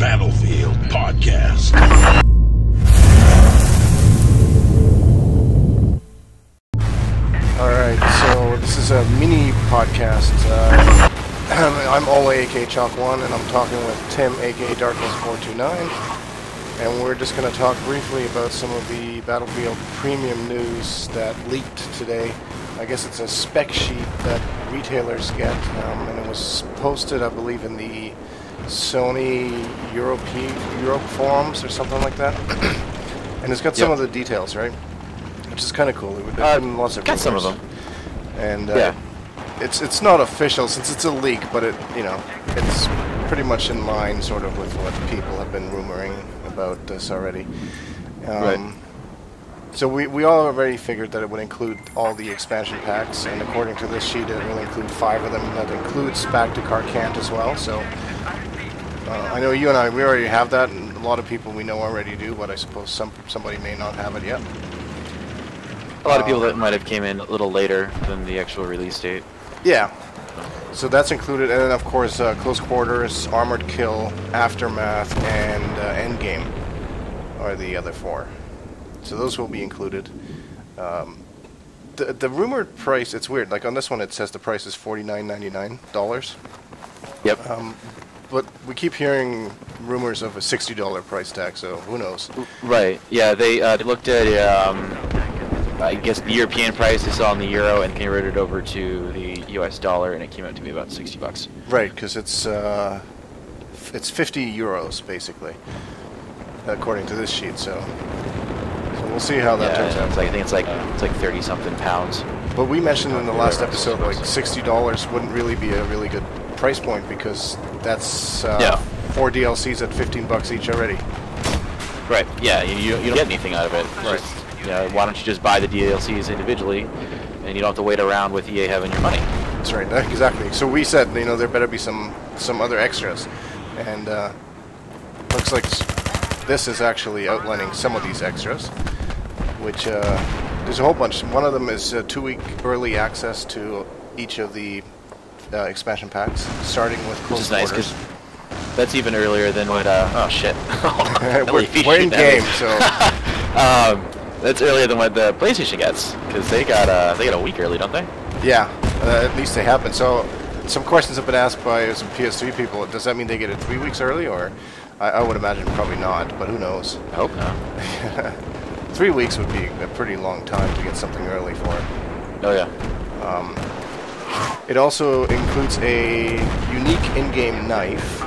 Battlefield Podcast. Alright, so this is a mini podcast. I'm Ole, aka Chalk1, and I'm talking with Tim, aka Darkness429. And we're just going to talk briefly about some of the Battlefield Premium news that leaked today. I guess it's a spec sheet that retailers get, and it was posted, I believe, in the Sony Europe forums or something like that. And it's got some of the details, right? Which is kind of cool. There's been lots of got some of them, and it's not official since it's a leak, but it's pretty much in line, sort of, with what people have been rumoring about this already. Right. So we all already figured that it would include all the expansion packs, and according to this sheet, it will include 5 of them. That includes Back to Carcant as well. So I know you and I, we already have that, and a lot of people we know already do, but I suppose somebody may not have it yet. A lot of people that might have came in a little later than the actual release date. Yeah. So that's included, and then of course Close Quarters, Armored Kill, Aftermath, and Endgame are the other 4. So those will be included. The rumored price, it's weird. Like on this one, it says the price is $49.99. Yep. But we keep hearing rumors of a $60 price tag, so who knows? Right. Yeah, they looked at I guess the European price they saw in the euro and converted it over to the US dollar, and it came out to be about $60. Right, because it's 50 euros basically, according to this sheet. So we'll see how that turns out. I think it's like 30 something pounds. But we mentioned in the last episode, like $60 wouldn't really be a really good price point, because that's 4 DLCs at $15 each already. Right. Yeah. You don't get anything out of it. Right. Why don't you just buy the DLCs individually, and you don't have to wait around with EA having your money? That's right, exactly. So we said, there better be some other extras, and looks like this is actually outlining some of these extras, which there's a whole bunch. One of them is 2-week early access to each of the expansion packs, starting with Close Quarters. Which is nice, because that's even earlier than what. Oh shit! we're in game, so. That's earlier than what the PlayStation gets, because they got a week early, don't they? Yeah, at least they have been. So, some questions have been asked by some PS3 people. Does that mean they get it 3 weeks early, or I would imagine probably not, but who knows? I hope not. 3 weeks would be a pretty long time to get something early for it. Oh yeah. It also includes a unique in-game knife,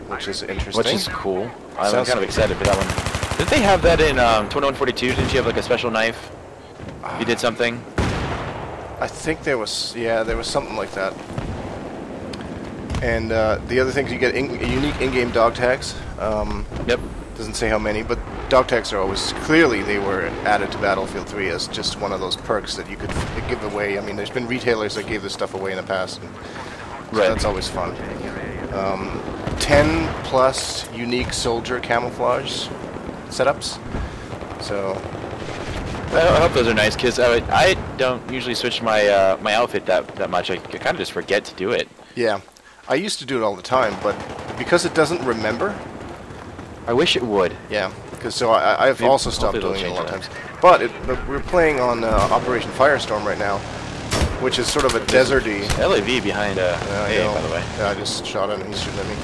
which is interesting. Which is cool. I'm kind of excited for that one. Didn't they have that in 2142? Didn't you have like a special knife? You did something? I think there was something like that. And the other things, you get unique in-game dog tags. Yep. Doesn't say how many, but dog tags are always, clearly they were added to Battlefield 3 as just one of those perks that you could give away. I mean, there's been retailers that gave this stuff away in the past, and so that's always fun. 10 plus unique soldier camouflage setups. So I hope those are nice, because I don't usually switch my my outfit that much. I kind of just forget to do it. Yeah, I used to do it all the time, but because it doesn't remember. I wish it would. Yeah, because I've also stopped doing it a lot of times. But we're playing on Operation Firestorm right now, which is sort of a deserty. LAV behind A, by the way. Yeah, I just shot him and he's shooting at me.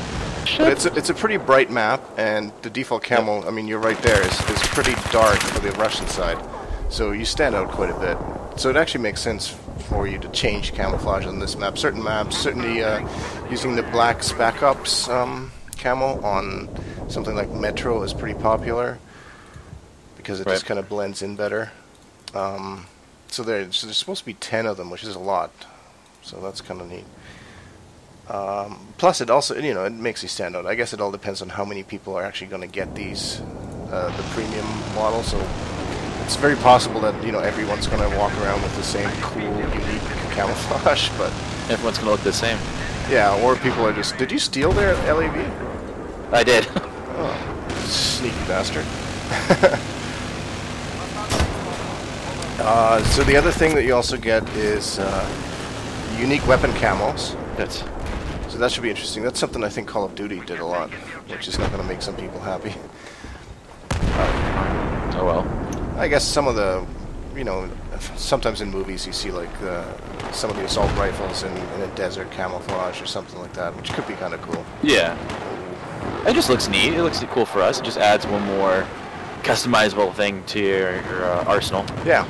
But it's a pretty bright map, and the default camo, I mean, you're right there, is pretty dark for the Russian side. So you stand out quite a bit. So it actually makes sense for you to change camouflage on this map. Certain maps, certainly using the black Spec Ops camo on something like Metro is pretty popular, because it just kind of blends in better. So there's supposed to be 10 of them, which is a lot. So that's kind of neat. Plus, it also, it makes you stand out. I guess it all depends on how many people are actually going to get these, the premium model. So it's very possible that everyone's going to walk around with the same cool, unique camouflage, but everyone's going to look the same. Yeah, or people are just. Did you steal their LAV? I did. Oh, sneaky bastard. So the other thing that you also get is unique weapon camos. That's So So that should be interesting. That's something I think Call of Duty did a lot, which is not going to make some people happy. Oh well. I guess some of the, you know, sometimes in movies you see like some of the assault rifles in a desert camouflage or something like that, which could be kind of cool. Yeah. It just looks neat. It looks cool for us. It just adds one more customizable thing to your arsenal. Yeah.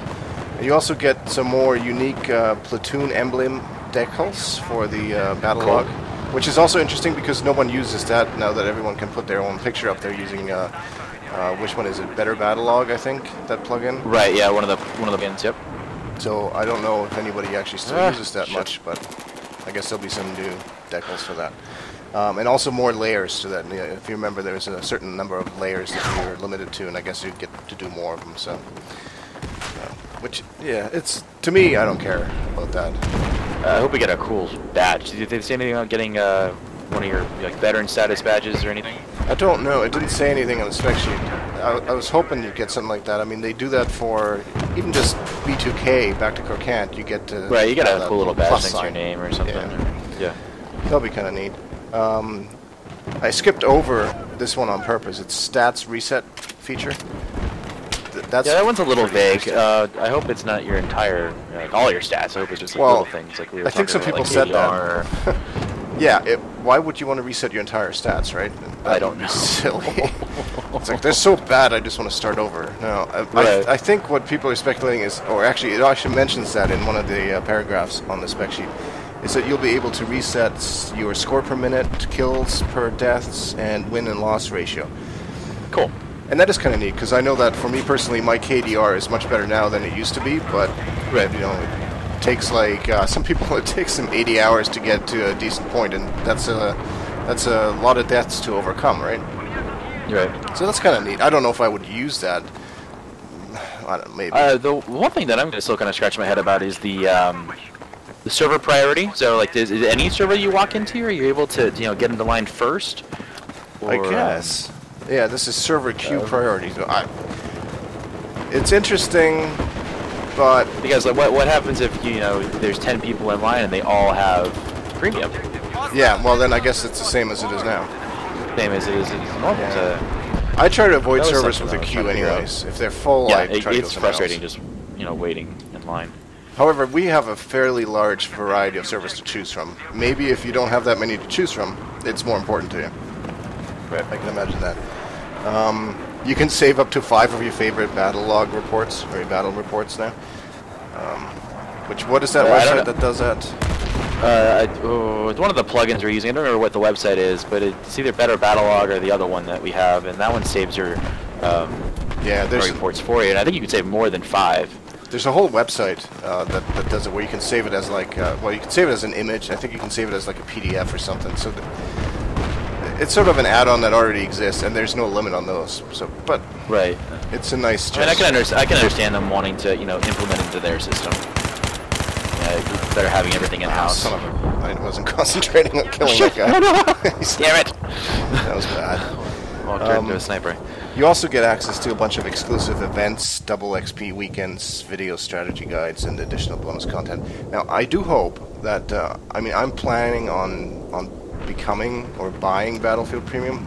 You also get some more unique platoon emblem decals for the battle Cool. log, which is also interesting because no one uses that now that everyone can put their own picture up there using which one is it? Better Battle Log, I think, that plugin. Right. Yeah. One of the plugins. Yep. So I don't know if anybody actually still uses that much, but I guess there'll be some new decals for that. And also more layers to that. If you remember, there's a certain number of layers that you're limited to, and I guess you get to do more of them. So, which, yeah, it's to me, I don't care about that. I hope we get a cool badge. Did they say anything about getting one of your like veteran status badges or anything? I don't know. It didn't say anything on the spec sheet. I was hoping you'd get something like that. I mean, they do that for even just B2K, back to Crocant. You get to Right. You get a cool little badge plus next to your sign. name or something. Yeah. That'll be kind of neat. I skipped over this one on purpose. It's stats reset feature. That's Yeah, that one's a little vague. I hope it's not your entire, like all your stats. I hope it's just like little things like we were I think some talking people about, like said ADR. that. Yeah, why would you want to reset your entire stats, right? I don't know. Silly. It's like, they're so bad, I just want to start over. No, Right. I think what people are speculating is, or actually, it actually mentions that in one of the paragraphs on the spec sheet, is that you'll be able to reset your score per minute, kills per deaths, and win and loss ratio. Cool. And that is kind of neat, because I know that for me personally, my KDR is much better now than it used to be, but, you know, it takes like, some people, it takes them 80 hours to get to a decent point, and that's a lot of deaths to overcome, right? Right. So that's kind of neat. I don't know if I would use that. I don't know, maybe. The one thing that I'm still kind of scratching my head about is the server priority. So, like, is any server you walk into, are you able to, get into line first? Or, I guess. Yeah, this is server queue priority. It's interesting, but because like, what happens if there's 10 people in line and they all have premium? yeah, well then I guess it's the same as it is now. Same as it is normal. Yeah. I try to avoid That was servers something with a I was queue trying to figure out. anyways. If they're full, Yeah, I try to go it's somewhere frustrating else. just waiting in line. However, we have a fairly large variety of servers to choose from. Maybe if you don't have that many to choose from, it's more important to you. Right. I can imagine that. You can save up to 5 of your favorite battle log reports, or your battle reports now. What is that I don't website know. that does that? It's one of the plugins we're using. I don't remember what the website is, but it's either Better Battlelog or the other one that we have, and that one saves your reports for you. And I think you can save more than 5. There's a whole website that does it where you can save it as like, you can save it as an image. I think you can save it as like a PDF or something. So it's sort of an add-on that already exists, and there's no limit on those. So, but right, it's a nice. I mean, I can understand them wanting to implement into their system. It's better having everything in house. Son of a, I wasn't concentrating on killing that guy. Damn it! That was bad. Well, turned into a sniper. You also get access to a bunch of exclusive events, double XP weekends, video strategy guides, and additional bonus content. Now, I do hope that, I'm planning on becoming or buying Battlefield Premium,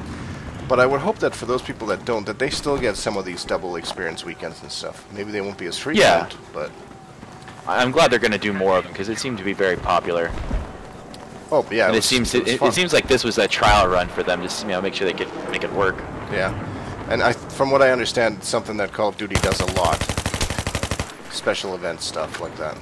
but I would hope that for those people that don't, that they still get some of these double experience weekends and stuff. Maybe they won't be as frequent, but... I'm glad they're going to do more of them, because it seemed to be very popular. Oh, yeah. And it seems like this was a trial run for them, just make sure they could make it work. Yeah. And from what I understand, it's something that Call of Duty does a lot. Special event stuff like that.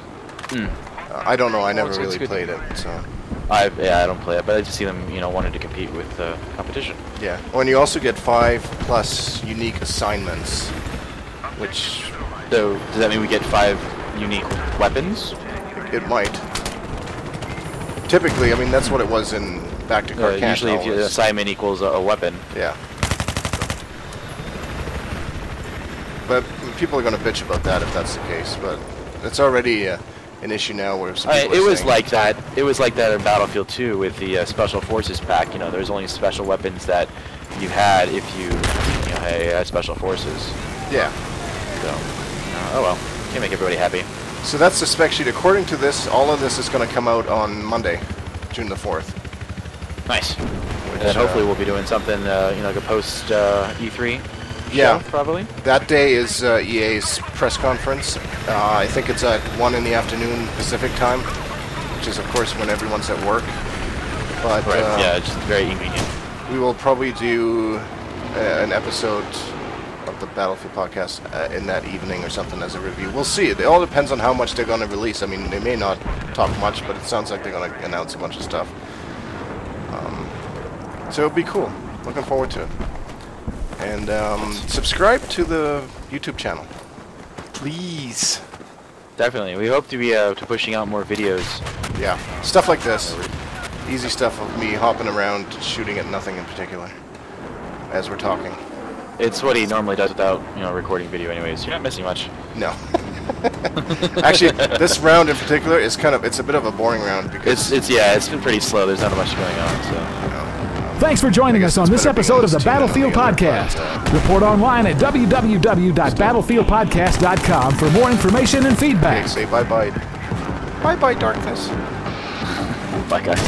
I don't know. I never really played it, so. I don't play it, but I just see them, wanting to compete with competition. Yeah. Oh, and you also get 5+ unique assignments, which. So does that mean we get 5 unique weapons? It might. Typically, I mean, that's what it was in Back to Crocant. Usually, if your assignment equals a weapon. Yeah. But people are going to bitch about that if that's the case. But it's already an issue now where some people it are was saying, like that. It was like that in Battlefield 2 with the Special Forces pack. There's only special weapons that you had if you had Special Forces. Yeah. So, oh well, can't make everybody happy. So that's the spec sheet. According to this, all of this is going to come out on Monday, June the 4th. Nice. And hopefully we'll be doing something, like a post E3 yeah, show, probably. That day is EA's press conference. I think it's at 1 in the afternoon Pacific time, which is, of course, when everyone's at work. But right. Yeah, it's just very inconvenient. We will probably do an episode of the Battlefield podcast in that evening or something as a review. We'll see. It all depends on how much they're going to release. I mean, they may not talk much, but it sounds like they're going to announce a bunch of stuff. So it'll be cool. Looking forward to it. And subscribe to the YouTube channel, please. Definitely. We hope to be pushing out more videos. Yeah, stuff like this. Easy stuff of me hopping around, shooting at nothing in particular, as we're talking. It's what he normally does without, recording video anyways. You're not missing much. No. Actually, this round in particular is it's a bit of a boring round because it's been pretty slow. There's not much going on, so. Thanks for joining us on this episode of the Battlefield Podcast. Report online at www.battlefieldpodcast.com for more information and feedback. Okay, say bye-bye. Bye-bye, darkness. Bye, guys.